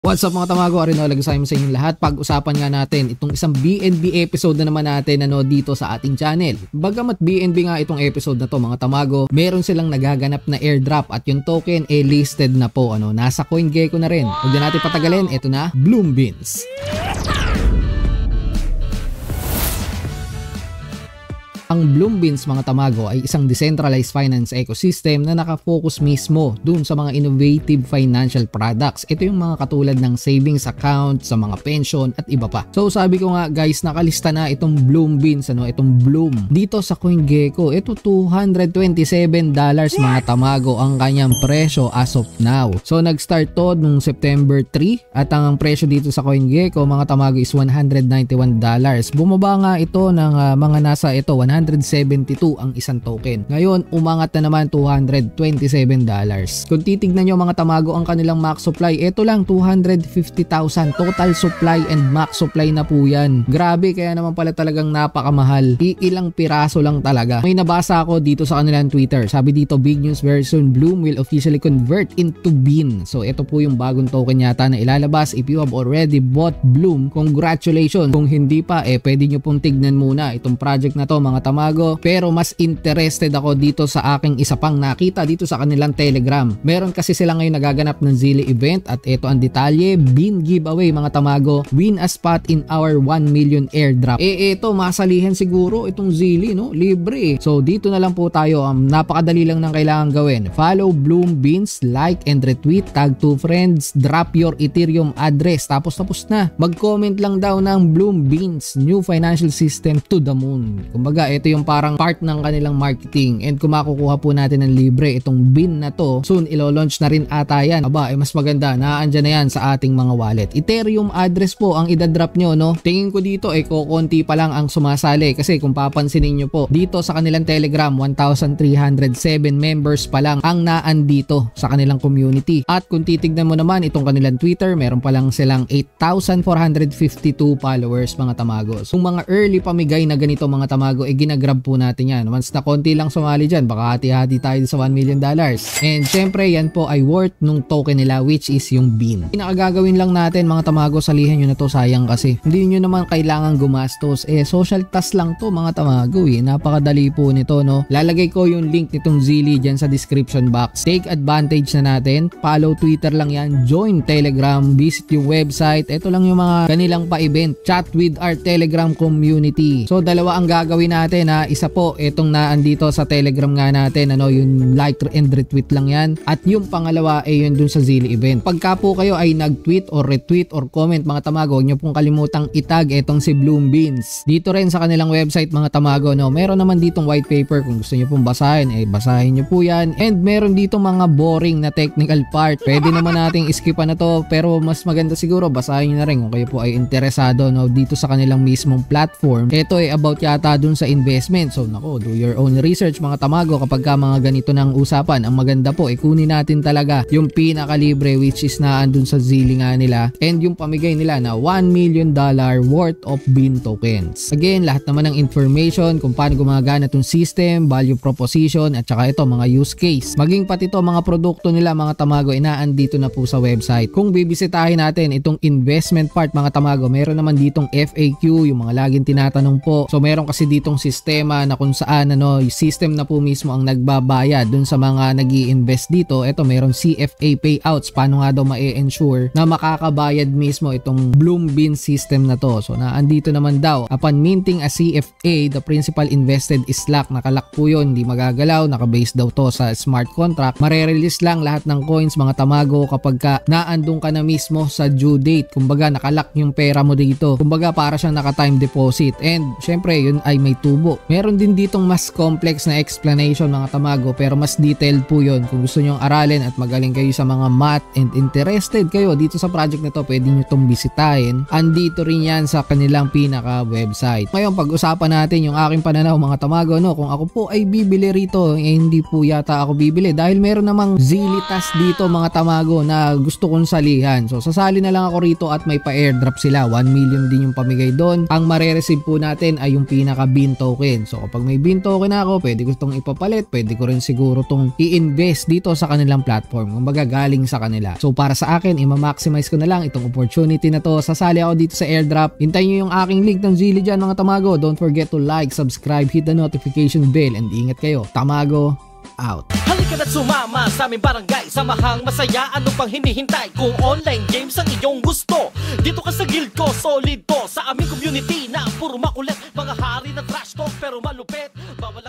What's up mga tamago, Arinola Gasaymo sa inyong lahat. Pag-usapan nga natin itong isang BNB episode na naman natin dito sa ating channel. Bagamat BNB nga itong episode na to mga tamago, meron silang nagaganap na airdrop at yung token listed na po. Nasa CoinGecko na rin. Huwag na natin patagalin, ito na, Bloombeans. Ang Bloombeans mga tamago ay isang decentralized finance ecosystem na nakafocus mismo dun sa mga innovative financial products. Ito yung mga katulad ng savings account, sa mga pension at iba pa. So sabi ko nga guys, nakalista na itong Bloombeans, itong Bloom. Dito sa CoinGecko, ito $227 mga tamago ang kanyang presyo as of now. So nag-start to nung September 3 at ang presyo dito sa CoinGecko mga tamago is $191. Bumaba nga ito ng mga nasa ito 172 ang isang token. Ngayon, umangat na naman $227. Kung titignan nyo mga tamago ang kanilang max supply, ito lang 250,000 total supply and max supply na po yan. Grabe, kaya naman pala talagang napakamahal. Ilang piraso lang talaga. May nabasa ako dito sa kanilang Twitter. Sabi dito, big news very soon, Bloom will officially convert into Bean. So ito po yung bagong token yata na ilalabas. If you have already bought Bloom, congratulations. Kung hindi pa, pwede nyo pong tignan muna itong project na to mga tamago, pero mas interested ako dito sa aking isa pang nakita dito sa kanilang Telegram. Meron kasi sila ngayon nagaganap ng Zili event at ito ang detalye, Bean giveaway mga tamago, win a spot in our 1 million airdrop. Ito masalihan siguro itong Zili, libre. So dito na lang po tayo, napakadali lang ng kailangan gawin. Follow Bloombeans, like and retweet, tag 2 friends, drop your Ethereum address, tapos na. Mag-comment lang daw ng Bloombeans, new financial system to the moon. Kumbaga ito yung parang part ng kanilang marketing, and kung makukuha po natin ng libre itong Bean na to, soon ilo-launch na rin ata yan. Mas maganda, naandyan na yan sa ating mga wallet. Ethereum address po ang idadrop nyo, Tingin ko dito kukunti pa lang ang sumasali, kasi kung papansinin nyo po, dito sa kanilang Telegram, 1,307 members pa lang ang naandito sa kanilang community. At kung titignan mo naman itong kanilang Twitter, meron pa lang silang 8,452 followers mga tamago. So mga early pamigay na ganito mga tamago, ginagrab po natin yan. Once na konti lang sumali dyan, baka hati-hati tayo sa $1 million. And syempre yan po ay worth nung token nila, which is yung Bean. Pinakagagawin lang natin mga tamago, salihan nyo na to, sayang kasi hindi nyo naman kailangan gumastos. Social task lang to mga tamago, napakadali po nito, Lalagay ko yung link nitong Zili dyan sa description box. Take advantage na natin, follow Twitter lang yan, join Telegram, visit yung website. Ito lang yung mga kanilang pa-event, chat with our Telegram community. So dalawa ang gagawin natin, isa po itong naandito sa Telegram nga natin, yung like and retweet lang yan, at yung pangalawa ay yun dun sa Zili event. Pagka po kayo ay nag-tweet or retweet or comment mga tamago, huwag nyo pong kalimutang itag itong si Bloombeans. Dito rin sa kanilang website mga tamago, meron naman ditong white paper, kung gusto nyo pong basahin, basahin nyo po yan. And meron ditong mga boring na technical part, pwede naman nating iskipan na to, pero mas maganda siguro basahin nyo na rin kung kayo po ay interesado dito sa kanilang mismong platform. Ito ay about yata dun sa investment. So do your own research mga tamago kapag ka mga ganito ng usapan. Ang maganda po kunin natin talaga yung pinakalibre, which is naandun sa Zili nga nila, and yung pamigay nila na $1 million worth of Bean tokens. Again, lahat naman ng information kung paano gumagana itong system, value proposition, at saka ito mga use case, maging pati ito mga produkto nila mga tamago, inaandito na po sa website. Kung bibisitahin natin itong investment part mga tamago, meron naman ditong FAQ, yung mga laging tinatanong po. So meron kasi ditong sistema na kung saan yung system na po mismo ang nagbabayad dun sa mga nag-i-invest dito. Ito meron CFA payouts, paano nga daw ma-ensure na makakabayad mismo itong Bloombean system na to. So naandito naman daw, upon minting a CFA, the principal invested is locked. Nakalock po yun, hindi magagalaw, nakabase daw to sa smart contract. Mare-release lang lahat ng coins mga tamago kapag ka naandun ka na mismo sa due date. Kumbaga nakalock yung pera mo dito. Kumbaga para siyang naka-time deposit, and syempre yun ay may tubo. Meron din ditong mas complex na explanation mga tamago, pero mas detailed po yun. Kung gusto nyong aralin at magaling kayo sa mga math and interested kayo dito sa project na to, pwede nyo itong bisitahin. Andito rin yan sa kanilang pinaka website. Ngayon pag-usapan natin yung aking pananaw mga tamago, kung ako po ay bibili rito, hindi po yata ako bibili dahil meron namang Zilitas dito mga tamago na gusto kong salihan. So sasali na lang ako rito at may pa-airdrop sila. 1 million din yung pamigay doon. Ang mare-receive po natin ay yung pinaka Bean token token. So kapag may Bean token ako, pwede ko itong ipapalit, pwede ko rin siguro itong i-invest dito sa kanilang platform, kumbaga galing sa kanila. So para sa akin, i-maximize ko na lang itong opportunity na to. Sasali ako dito sa airdrop. Hintayin nyo yung aking link ng Zili dyan mga Tamago. Don't forget to like, subscribe, hit the notification bell, and ingat kayo. Tamago out. Halika na't sumama sa aming barangay, samahang masaya, ano pang hinihintay? Kung online games ang iyong gusto, dito ka sa guild ko, solid to. Sa aming community na puro makulit, mga hari na trash talk pero malupit. Bawat